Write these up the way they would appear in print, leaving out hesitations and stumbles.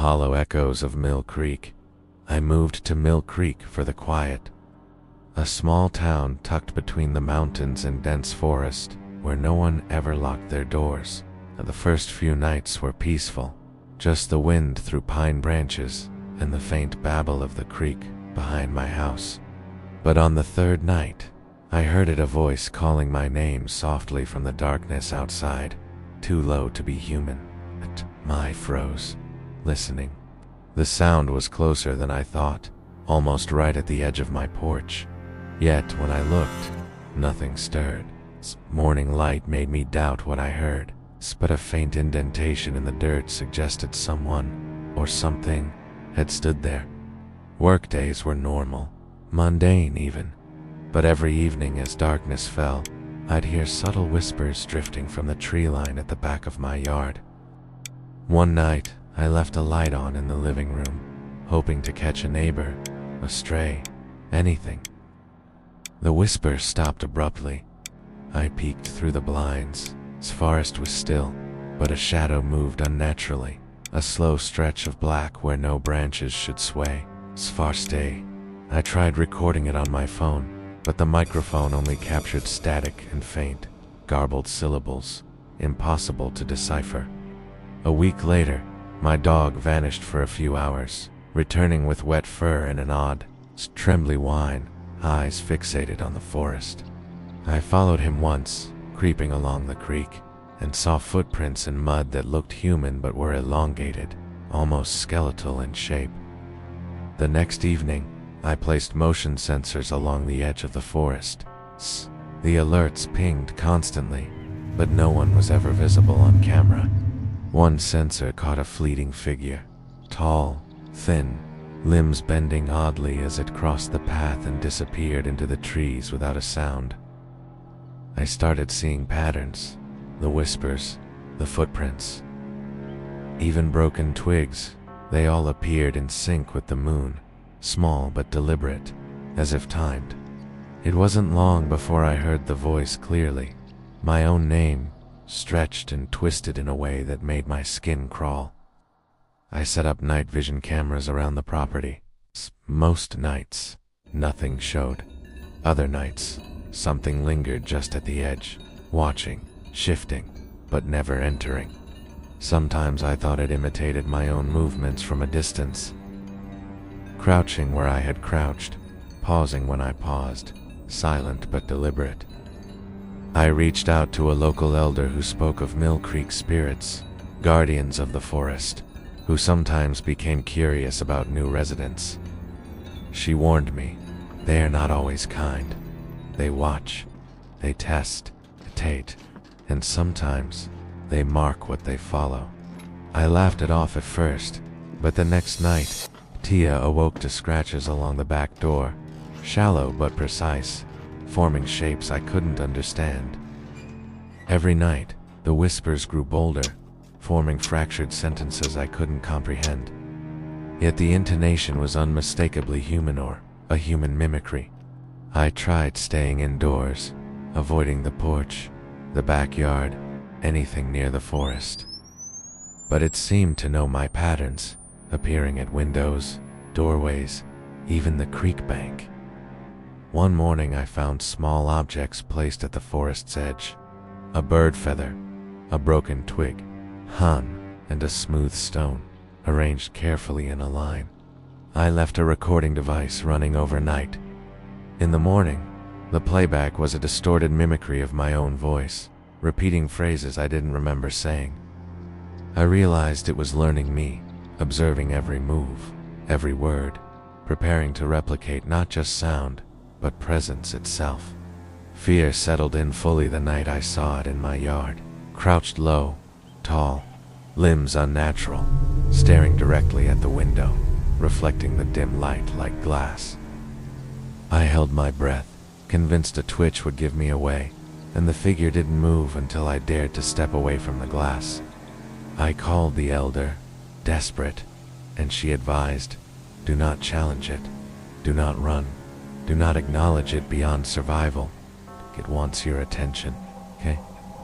hollow echoes of Mill Creek. I moved to Mill Creek for the quiet. A small town tucked between the mountains and dense forest, where no one ever locked their doors. The first few nights were peaceful, just the wind through pine branches and the faint babble of the creek behind my house. But on the third night, I heard a voice calling my name softly from the darkness outside, too low to be human. I froze, listening. The sound was closer than I thought, almost right at the edge of my porch. Yet when I looked, nothing stirred. Morning light made me doubt what I heard, but a faint indentation in the dirt suggested someone, or something, had stood there. Workdays were normal, mundane even, but every evening as darkness fell, I'd hear subtle whispers drifting from the tree line at the back of my yard. One night, I left a light on in the living room, hoping to catch a neighbor, a stray, anything. The whisper stopped abruptly. I peeked through the blinds. The forest was still, but a shadow moved unnaturally, a slow stretch of black where no branches should sway. Stay. I tried recording it on my phone, but the microphone only captured static and faint, garbled syllables, impossible to decipher. A week later, my dog vanished for a few hours, returning with wet fur and an odd, trembly whine, eyes fixated on the forest. I followed him once, creeping along the creek, and saw footprints in mud that looked human but were elongated, almost skeletal in shape. The next evening, I placed motion sensors along the edge of the forest. The alerts pinged constantly, but no one was ever visible on camera. One sensor caught a fleeting figure, tall, thin, limbs bending oddly as it crossed the path and disappeared into the trees without a sound. I started seeing patterns, the whispers, the footprints. Even broken twigs, they all appeared in sync with the moon, small but deliberate, as if timed. It wasn't long before I heard the voice clearly, my own name, stretched and twisted in a way that made my skin crawl. I set up night vision cameras around the property. Most nights, nothing showed. Other nights, something lingered just at the edge, watching, shifting, but never entering. Sometimes I thought it imitated my own movements from a distance, crouching where I had crouched, pausing when I paused, silent but deliberate. I reached out to a local elder who spoke of Mill Creek spirits, guardians of the forest, who sometimes became curious about new residents. She warned me, they are not always kind. They watch, they test, and sometimes they mark what they follow. I laughed it off at first, but the next night, Tia awoke to scratches along the back door, shallow but precise, forming shapes I couldn't understand. Every night, the whispers grew bolder, forming fractured sentences I couldn't comprehend. Yet the intonation was unmistakably human, or a human mimicry. I tried staying indoors, avoiding the porch, the backyard, anything near the forest. But it seemed to know my patterns, appearing at windows, doorways, even the creek bank. One morning I found small objects placed at the forest's edge. A bird feather, a broken twig, and a smooth stone, arranged carefully in a line. I left a recording device running overnight. In the morning, the playback was a distorted mimicry of my own voice, repeating phrases I didn't remember saying. I realized it was learning me, observing every move, every word, preparing to replicate not just sound, but presence itself. Fear settled in fully the night I saw it in my yard, crouched low, tall, limbs unnatural, staring directly at the window, reflecting the dim light like glass. I held my breath, convinced a twitch would give me away, and the figure didn't move until I dared to step away from the glass. I called the elder, desperate, and she advised, do not challenge it, do not run, do not acknowledge it beyond survival. It wants your attention, okay?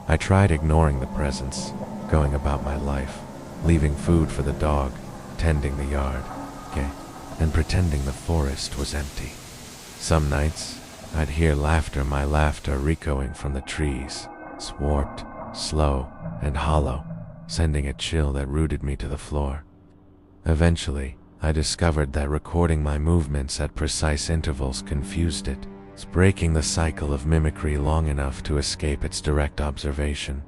I tried ignoring the presence, going about my life, leaving food for the dog, tending the yard, okay, and pretending the forest was empty. Some nights, I'd hear my laughter echoing from the trees, warped, slow, and hollow, sending a chill that rooted me to the floor. Eventually, I discovered that recording my movements at precise intervals confused it, breaking the cycle of mimicry long enough to escape its direct observation.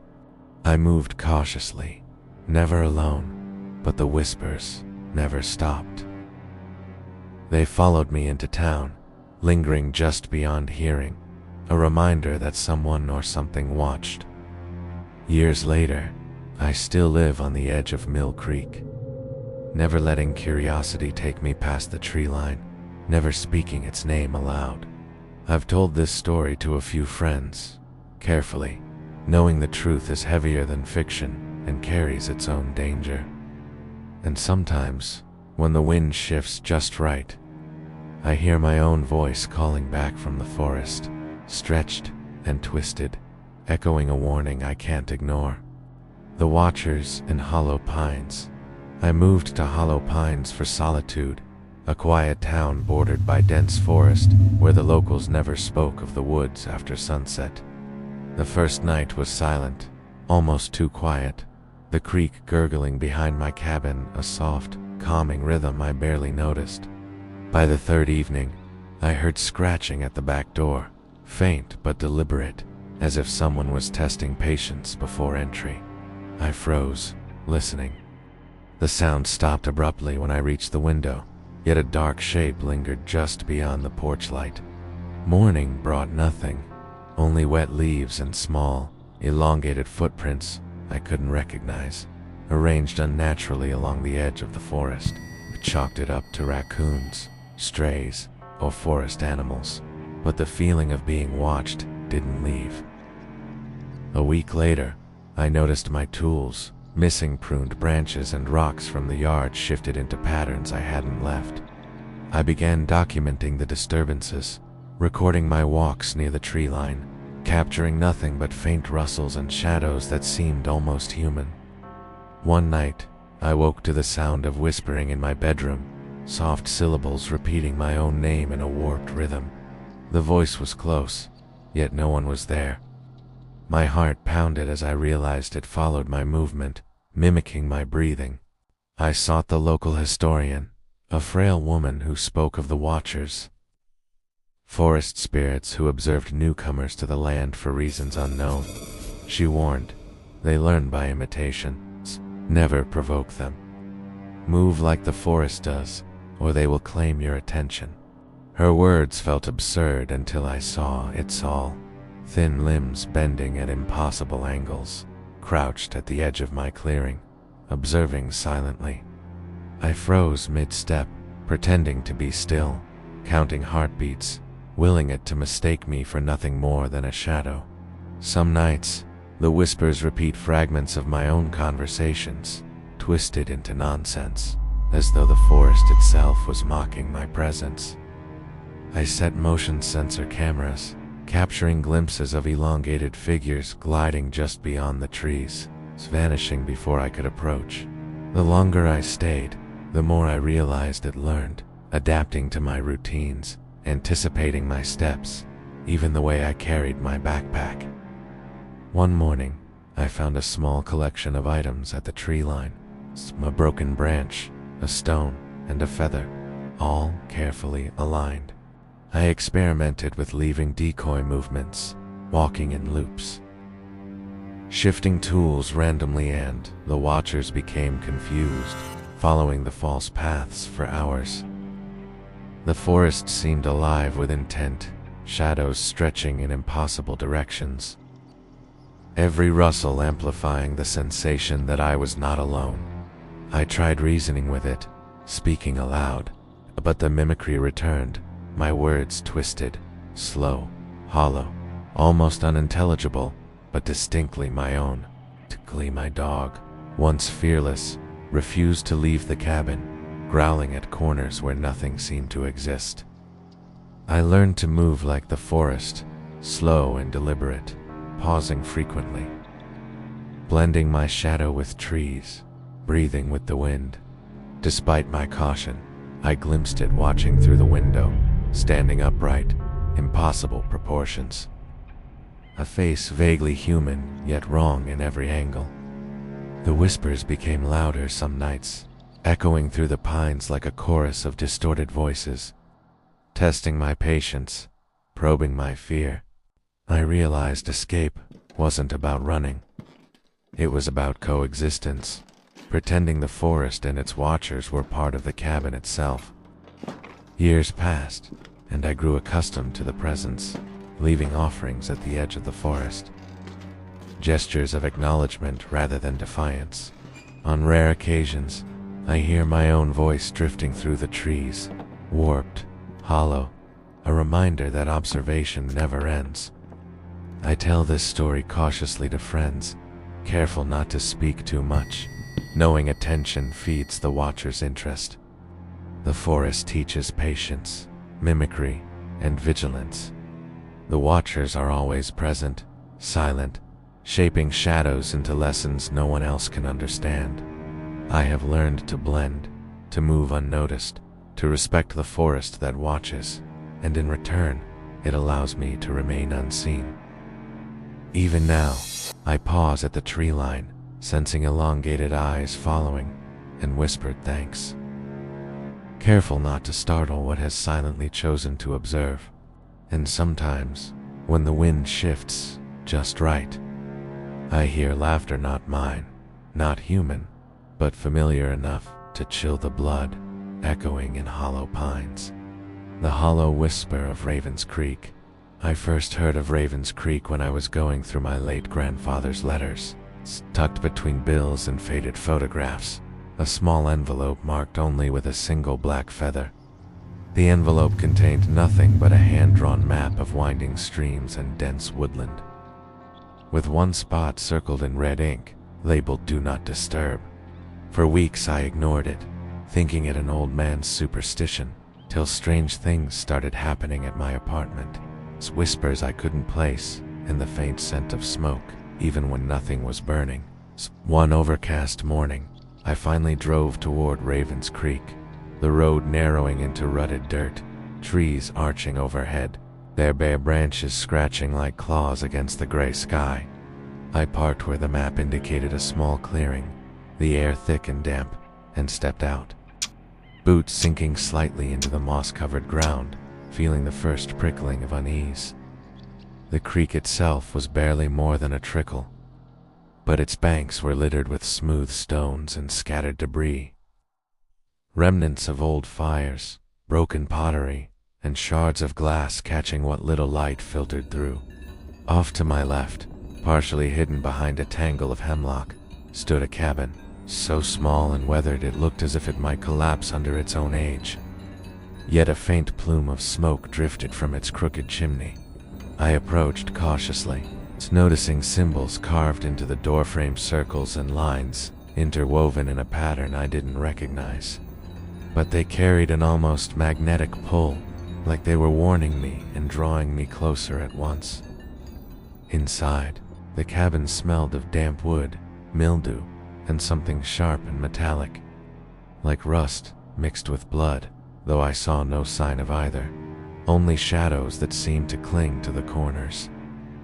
I moved cautiously, never alone, but the whispers never stopped. They followed me into town, lingering just beyond hearing, a reminder that someone or something watched. Years later, I still live on the edge of Mill Creek, never letting curiosity take me past the tree line, never speaking its name aloud. I've told this story to a few friends, carefully, knowing the truth is heavier than fiction and carries its own danger. And sometimes, when the wind shifts just right, I hear my own voice calling back from the forest, stretched and twisted, echoing a warning I can't ignore. The Watchers in Hollow Pines. I moved to Hollow Pines for solitude, a quiet town bordered by dense forest where the locals never spoke of the woods after sunset. The first night was silent, almost too quiet, the creek gurgling behind my cabin a soft, calming rhythm I barely noticed. By the third evening, I heard scratching at the back door, faint but deliberate, as if someone was testing patience before entry. I froze, listening. The sound stopped abruptly when I reached the window, yet a dark shape lingered just beyond the porch light. Morning brought nothing, only wet leaves and small, elongated footprints I couldn't recognize, arranged unnaturally along the edge of the forest. I chalked it up to raccoons, strays, or forest animals, but the feeling of being watched didn't leave. A week later, I noticed my tools, missing pruned branches and rocks from the yard shifted into patterns I hadn't left. I began documenting the disturbances, recording my walks near the tree line, capturing nothing but faint rustles and shadows that seemed almost human. One night, I woke to the sound of whispering in my bedroom, soft syllables repeating my own name in a warped rhythm. The voice was close, yet no one was there. My heart pounded as I realized it followed my movement, mimicking my breathing. I sought the local historian, a frail woman who spoke of the Watchers, forest spirits who observed newcomers to the land for reasons unknown. She warned, they learn by imitation, never provoke them. Move like the forest does, or they will claim your attention. Her words felt absurd until I saw it's all. Thin limbs bending at impossible angles, crouched at the edge of my clearing, observing silently. I froze mid-step, pretending to be still, counting heartbeats, willing it to mistake me for nothing more than a shadow. Some nights, the whispers repeat fragments of my own conversations, twisted into nonsense, as though the forest itself was mocking my presence. I set motion sensor cameras, capturing glimpses of elongated figures gliding just beyond the trees, vanishing before I could approach. The longer I stayed, the more I realized it learned, adapting to my routines, anticipating my steps, even the way I carried my backpack. One morning, I found a small collection of items at the tree line, a broken branch, a stone, and a feather, all carefully aligned. I experimented with leaving decoy movements, walking in loops, shifting tools randomly, and the Watchers became confused, following the false paths for hours. The forest seemed alive with intent, shadows stretching in impossible directions, every rustle amplifying the sensation that I was not alone. I tried reasoning with it, speaking aloud, but the mimicry returned, my words twisted, slow, hollow, almost unintelligible, but distinctly my own. Tickly, my dog, once fearless, refused to leave the cabin, growling at corners where nothing seemed to exist. I learned to move like the forest, slow and deliberate, pausing frequently, blending my shadow with trees, breathing with the wind. Despite my caution, I glimpsed it watching through the window, standing upright, impossible proportions. A face vaguely human, yet wrong in every angle. The whispers became louder some nights, echoing through the pines like a chorus of distorted voices, testing my patience, probing my fear. I realized escape wasn't about running. It was about coexistence, pretending the forest and its watchers were part of the cabin itself. Years passed, and I grew accustomed to the presence, leaving offerings at the edge of the forest. Gestures of acknowledgement rather than defiance. On rare occasions, I hear my own voice drifting through the trees, warped, hollow, a reminder that observation never ends. I tell this story cautiously to friends, careful not to speak too much, knowing attention feeds the watcher's interest. The forest teaches patience, mimicry, and vigilance. The watchers are always present, silent, shaping shadows into lessons no one else can understand. I have learned to blend, to move unnoticed, to respect the forest that watches, and in return, it allows me to remain unseen. Even now, I pause at the tree line, sensing elongated eyes following, and whispered thanks. Careful not to startle what has silently chosen to observe. And sometimes, when the wind shifts just right, I hear laughter not mine, not human, but familiar enough to chill the blood, echoing in hollow pines. The hollow whisper of Raven's Creek. I first heard of Raven's Creek when I was going through my late grandfather's letters, tucked between bills and faded photographs, a small envelope marked only with a single black feather. The envelope contained nothing but a hand-drawn map of winding streams and dense woodland, with one spot circled in red ink, labeled "Do Not Disturb." For weeks I ignored it, thinking it an old man's superstition, till strange things started happening at my apartment. Whispers I couldn't place, and the faint scent of smoke, even when nothing was burning. One overcast morning, I finally drove toward Raven's Creek, the road narrowing into rutted dirt, trees arching overhead, their bare branches scratching like claws against the gray sky. I parked where the map indicated a small clearing, the air thick and damp, and stepped out, boots sinking slightly into the moss-covered ground, feeling the first prickling of unease. The creek itself was barely more than a trickle, but its banks were littered with smooth stones and scattered debris. Remnants of old fires, broken pottery, and shards of glass catching what little light filtered through. Off to my left, partially hidden behind a tangle of hemlock, stood a cabin, so small and weathered it looked as if it might collapse under its own age. Yet a faint plume of smoke drifted from its crooked chimney. I approached cautiously, noticing symbols carved into the doorframe, circles and lines, interwoven in a pattern I didn't recognize. But they carried an almost magnetic pull, like they were warning me and drawing me closer at once. Inside, the cabin smelled of damp wood, mildew, and something sharp and metallic, like rust mixed with blood, though I saw no sign of either, only shadows that seemed to cling to the corners.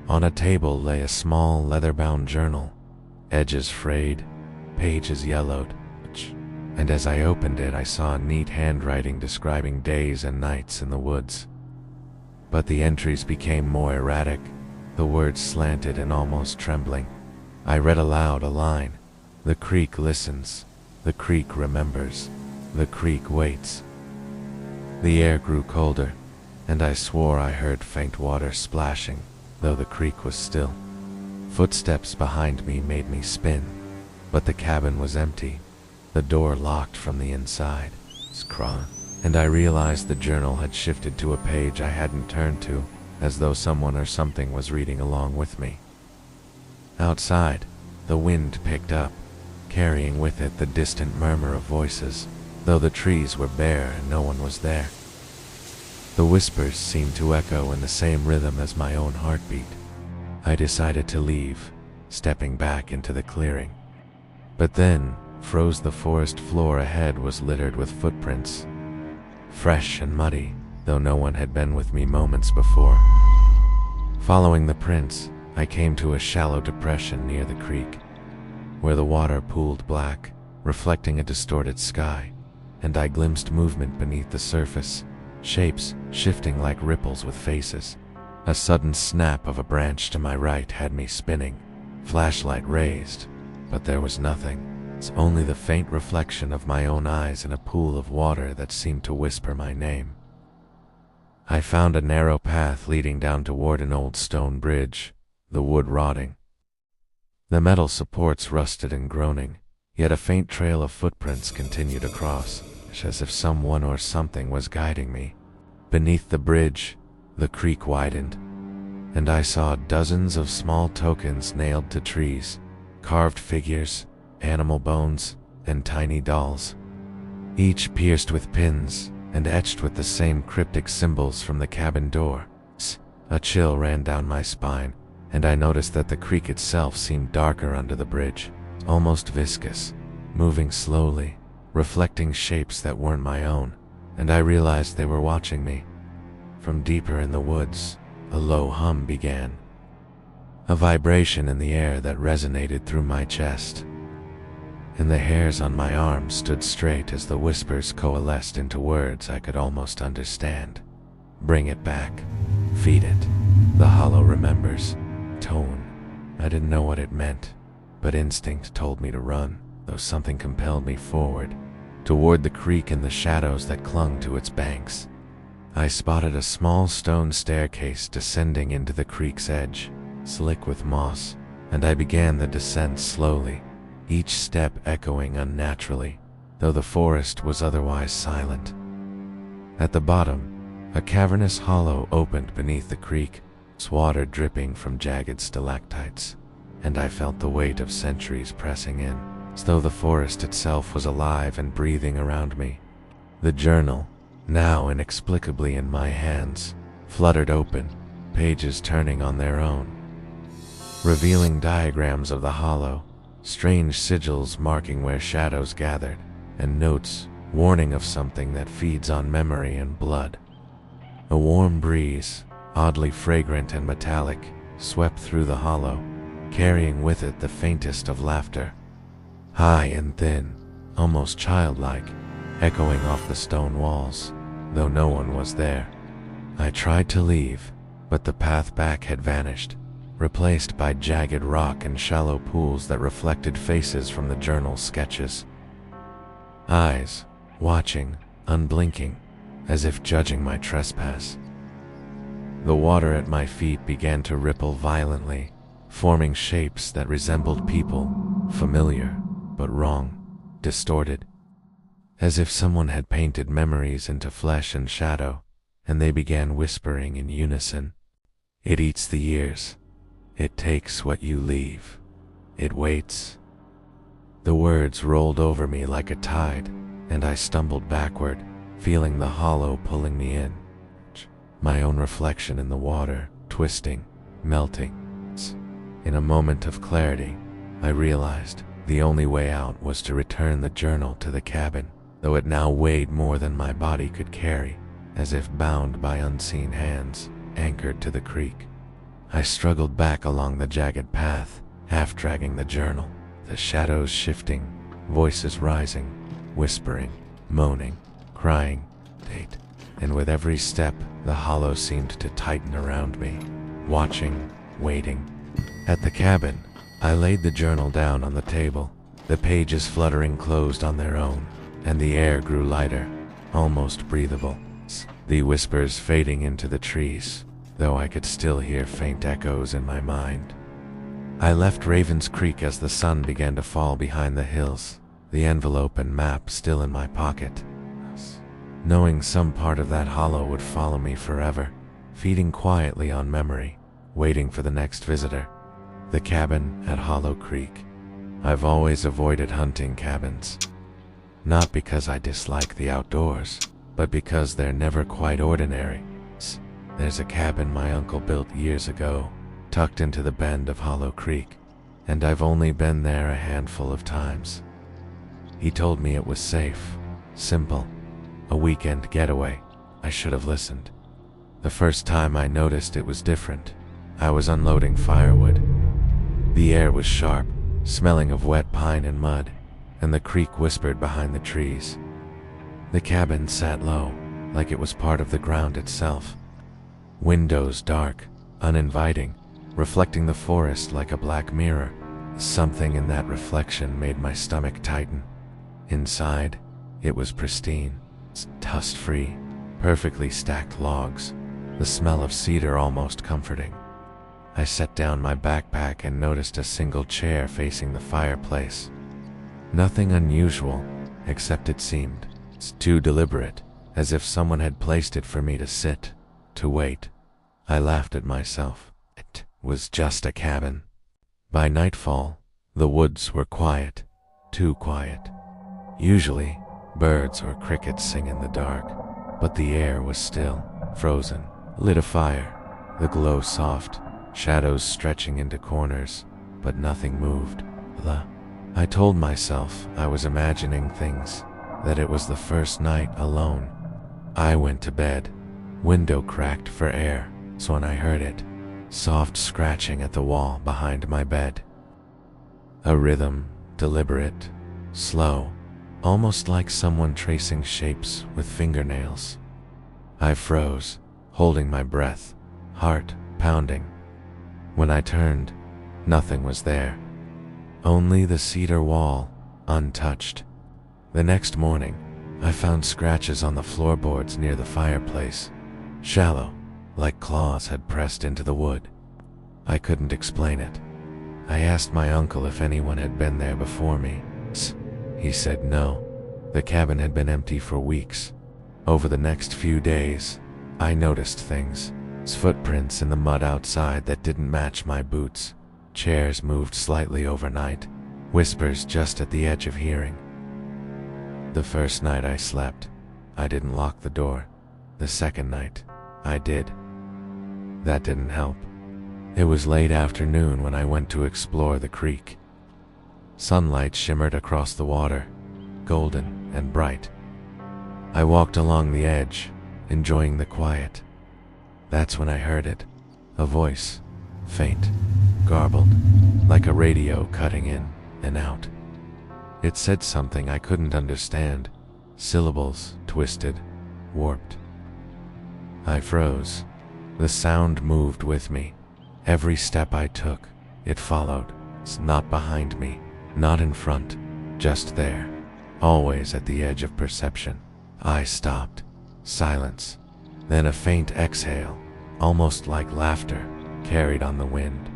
On a table lay a small leather-bound journal, edges frayed, pages yellowed, and as I opened it I saw neat handwriting describing days and nights in the woods. But the entries became more erratic, the words slanted and almost trembling. I read aloud a line: "The creek listens, the creek remembers, the creek waits." The air grew colder, and I swore I heard faint water splashing, though the creek was still. Footsteps behind me made me spin, but the cabin was empty, the door locked from the inside. And I realized the journal had shifted to a page I hadn't turned to, as though someone or something was reading along with me. Outside, the wind picked up, carrying with it the distant murmur of voices, though the trees were bare and no one was there. The whispers seemed to echo in the same rhythm as my own heartbeat. I decided to leave, stepping back into the clearing. But then, froze. The forest floor ahead was littered with footprints, fresh and muddy, though no one had been with me moments before. Following the prints, I came to a shallow depression near the creek, where the water pooled black, reflecting a distorted sky, and I glimpsed movement beneath the surface, shapes shifting like ripples with faces. A sudden snap of a branch to my right had me spinning, flashlight raised, but there was nothing. It's only the faint reflection of my own eyes in a pool of water that seemed to whisper my name. I found a narrow path leading down toward an old stone bridge, the wood rotting. The metal supports rusted and groaning, yet a faint trail of footprints continued across, as if someone or something was guiding me. Beneath the bridge, the creek widened, and I saw dozens of small tokens nailed to trees, carved figures, animal bones, and tiny dolls, each pierced with pins and etched with the same cryptic symbols from the cabin door. A chill ran down my spine, and I noticed that the creek itself seemed darker under the bridge, almost viscous, moving slowly, reflecting shapes that weren't my own, and I realized they were watching me. From deeper in the woods, a low hum began, a vibration in the air that resonated through my chest, and the hairs on my arms stood straight as the whispers coalesced into words I could almost understand. Bring it back. Feed it. The hollow remembers. Tone. I didn't know what it meant, but instinct told me to run, though something compelled me forward, toward the creek and the shadows that clung to its banks. I spotted a small stone staircase descending into the creek's edge, slick with moss, and I began the descent slowly, each step echoing unnaturally, though the forest was otherwise silent. At the bottom, a cavernous hollow opened beneath the creek, its water dripping from jagged stalactites, and I felt the weight of centuries pressing in, as though the forest itself was alive and breathing around me. The journal, now inexplicably in my hands, fluttered open, pages turning on their own, revealing diagrams of the hollow, strange sigils marking where shadows gathered, and notes warning of something that feeds on memory and blood. A warm breeze, oddly fragrant and metallic, swept through the hollow, carrying with it the faintest of laughter, high and thin, almost childlike, echoing off the stone walls, though no one was there. I tried to leave, but the path back had vanished, replaced by jagged rock and shallow pools that reflected faces from the journal's sketches. Eyes, watching, unblinking, as if judging my trespass. The water at my feet began to ripple violently, forming shapes that resembled people, familiar, but wrong, distorted, as if someone had painted memories into flesh and shadow, and they began whispering in unison. It eats the years. It takes what you leave. It waits. The words rolled over me like a tide, and I stumbled backward, feeling the hollow pulling me in. My own reflection in the water, twisting, melting. In a moment of clarity, I realized the only way out was to return the journal to the cabin, though it now weighed more than my body could carry, as if bound by unseen hands, anchored to the creek. I struggled back along the jagged path, half dragging the journal, the shadows shifting, voices rising, whispering, moaning, crying, date, and with every step, the hollow seemed to tighten around me, watching, waiting. At the cabin, I laid the journal down on the table, the pages fluttering closed on their own, and the air grew lighter, almost breathable, the whispers fading into the trees, though I could still hear faint echoes in my mind. I left Raven's Creek as the sun began to fall behind the hills, the envelope and map still in my pocket, knowing some part of that hollow would follow me forever, feeding quietly on memory, waiting for the next visitor. The cabin at Hollow Creek. I've always avoided hunting cabins, not because I dislike the outdoors, but because they're never quite ordinary. There's a cabin my uncle built years ago, tucked into the bend of Hollow Creek, and I've only been there a handful of times. He told me it was safe, simple, a weekend getaway. I should have listened. The first time I noticed it was different. I was unloading firewood. The air was sharp, smelling of wet pine and mud, and the creek whispered behind the trees. The cabin sat low, like it was part of the ground itself. Windows dark, uninviting, reflecting the forest like a black mirror. Something in that reflection made my stomach tighten. Inside, it was pristine, dust-free, perfectly stacked logs, the smell of cedar almost comforting. I set down my backpack and noticed a single chair facing the fireplace. Nothing unusual, except it seemed too deliberate, as if someone had placed it for me to sit, to wait. I laughed at myself. It was just a cabin. By nightfall, the woods were quiet, too quiet. Usually, birds or crickets sing in the dark, but the air was still, frozen. Lit a fire, the glow soft, shadows stretching into corners, but nothing moved. I told myself I was imagining things, that it was the first night alone. I went to bed, window cracked for air, so when I heard it, soft scratching at the wall behind my bed. A rhythm, deliberate, slow, almost like someone tracing shapes with fingernails. I froze, holding my breath, heart pounding. When I turned, nothing was there. Only the cedar wall, untouched. The next morning, I found scratches on the floorboards near the fireplace, shallow, like claws had pressed into the wood. I couldn't explain it. I asked my uncle if anyone had been there before me. He said no. The cabin had been empty for weeks. Over the next few days, I noticed things. Footprints in the mud outside that didn't match my boots. Chairs moved slightly overnight. Whispers just at the edge of hearing. The first night I slept, I didn't lock the door. The second night, I did. That didn't help. It was late afternoon when I went to explore the creek. Sunlight shimmered across the water, golden and bright. I walked along the edge, enjoying the quiet. That's when I heard it, a voice, faint, garbled, like a radio cutting in and out. It said something I couldn't understand, syllables twisted, warped. I froze. The sound moved with me. Every step I took, it followed. It's not behind me, not in front, just there, always at the edge of perception. I stopped. Silence. Then a faint exhale, almost like laughter, carried on the wind.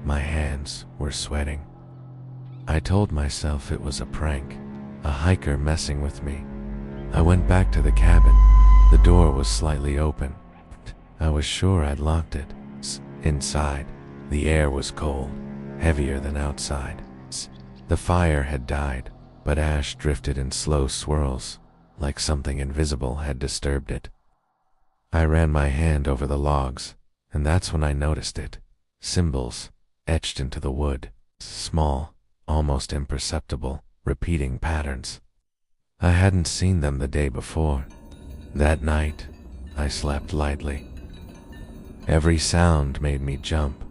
My hands were sweating. I told myself it was a prank, a hiker messing with me. I went back to the cabin. The door was slightly open. I was sure I'd locked it. Inside, the air was cold, heavier than outside. The fire had died, but ash drifted in slow swirls, like something invisible had disturbed it. I ran my hand over the logs, and that's when I noticed it. Symbols, etched into the wood. Small, almost imperceptible, repeating patterns. I hadn't seen them the day before. That night, I slept lightly. Every sound made me jump.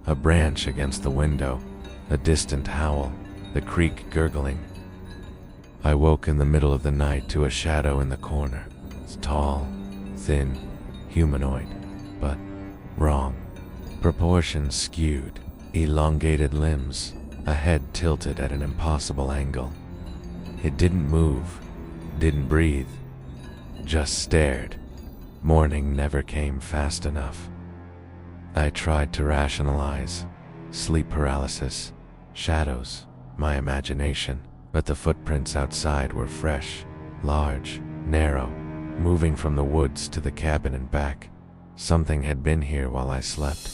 A branch against the window, a distant howl, the creek gurgling. I woke in the middle of the night to a shadow in the corner. It's tall, thin, humanoid, but wrong. Proportions skewed, elongated limbs, a head tilted at an impossible angle. It didn't move, didn't breathe, just stared. Morning never came fast enough. I tried to rationalize. Sleep paralysis, shadows, my imagination, but the footprints outside were fresh, large, narrow, moving from the woods to the cabin and back. Something had been here while I slept.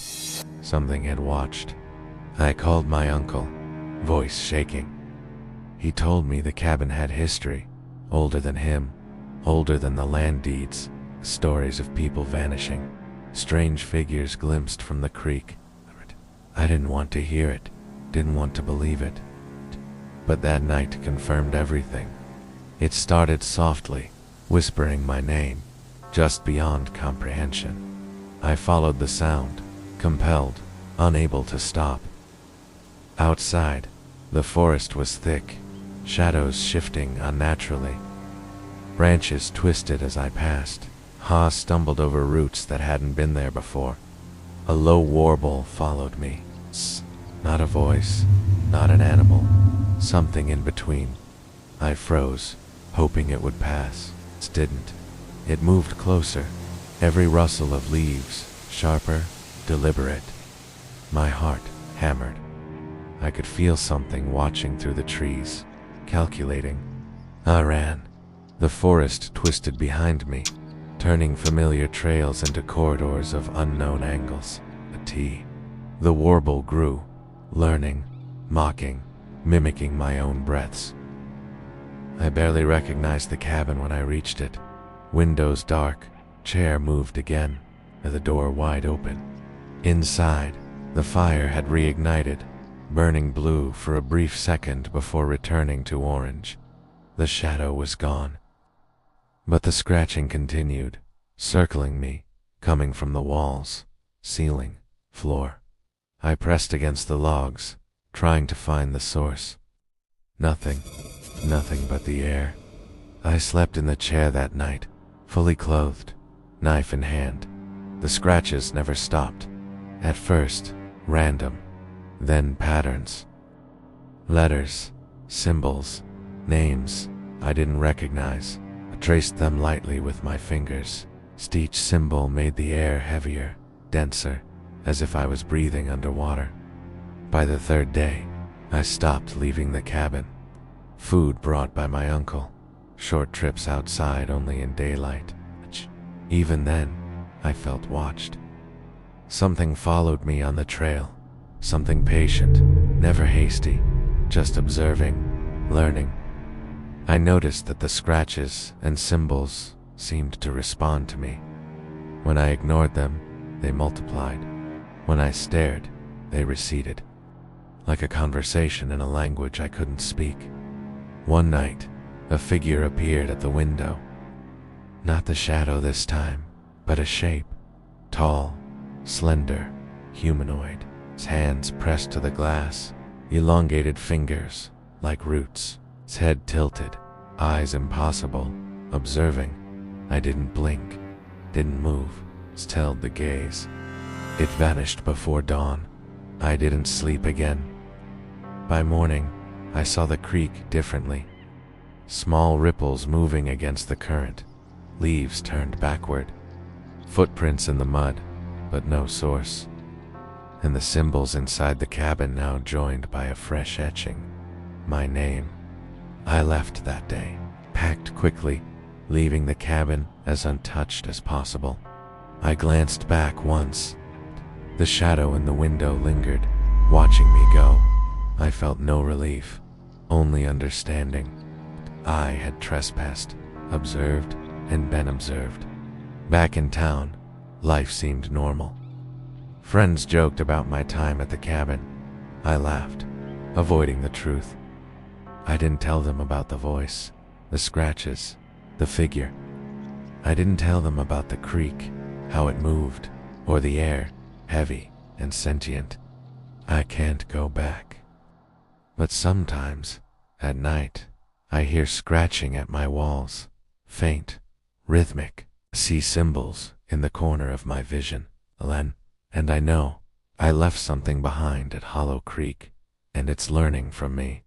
Something had watched. I called my uncle, voice shaking. He told me the cabin had history, older than him, older than the land deeds, stories of people vanishing, strange figures glimpsed from the creek. I didn't want to hear it, didn't want to believe it. but that night confirmed everything. It started softly, whispering my name, just beyond comprehension. I followed the sound, compelled, unable to stop. Outside, the forest was thick, shadows shifting unnaturally. Branches twisted as I passed. Haw stumbled over roots that hadn't been there before. A low warble followed me. Not a voice, not an animal, something in between. I froze, hoping it would pass. It didn't. It moved closer, every rustle of leaves, sharper, deliberate. My heart hammered. I could feel something watching through the trees, calculating. I ran. The forest twisted behind me, turning familiar trails into corridors of unknown angles. A T. The warble grew, learning, mocking, mimicking my own breaths. I barely recognized the cabin when I reached it. Windows dark, chair moved again, the door wide open. Inside, the fire had reignited, burning blue for a brief second before returning to orange. The shadow was gone. But the scratching continued, circling me, coming from the walls, ceiling, floor. I pressed against the logs, trying to find the source. Nothing but the air. I slept in the chair that night, fully clothed, knife in hand. The scratches never stopped. At first, random, then patterns. Letters, symbols, names I didn't recognize. I traced them lightly with my fingers. Each symbol made the air heavier, denser, as if I was breathing underwater. By the third day, I stopped leaving the cabin. Food brought by my uncle. Short trips outside only in daylight. Even then, I felt watched. Something followed me on the trail. Something patient, never hasty, just observing, learning. I noticed that the scratches and symbols seemed to respond to me. When I ignored them, they multiplied. When I stared, they receded. Like a conversation in a language I couldn't speak. One night, a figure appeared at the window. Not the shadow this time, but a shape. Tall, slender, humanoid. His hands pressed to the glass, elongated fingers, like roots. His head tilted, eyes impossible, observing. I didn't blink, didn't move, just held the gaze. It vanished before dawn. I didn't sleep again. By morning, I saw the creek differently. Small ripples moving against the current, leaves turned backward, footprints in the mud, but no source. And the symbols inside the cabin now joined by a fresh etching. My name. I left that day, packed quickly, leaving the cabin as untouched as possible. I glanced back once. The shadow in the window lingered, watching me go. I felt no relief, only understanding. I had trespassed, observed, and been observed. Back in town, life seemed normal. Friends joked about my time at the cabin. I laughed, avoiding the truth. I didn't tell them about the voice, the scratches, the figure. I didn't tell them about the creek, how it moved, or the air, heavy and sentient. I can't go back. But sometimes, at night, I hear scratching at my walls, faint, rhythmic. See symbols in the corner of my vision, and I know I left something behind at Hollow Creek, and it's learning from me.